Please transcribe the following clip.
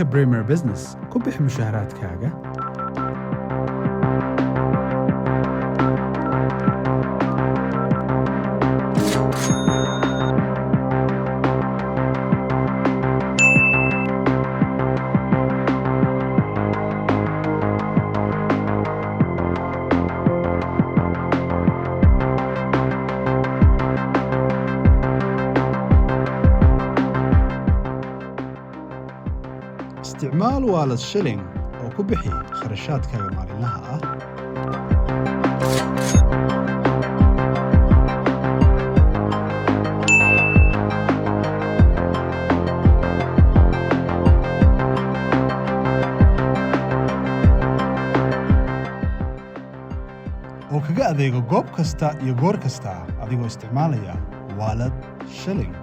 abka Bremer Business ku bixi mushaaraadkaaga. isticmaal wallet shilling oo ku bixi kharashaadkaaga maalinlaha ah. oo kaga adeego goob kasta iyo goor kasta adigoo isticmaalaya wallet shilling.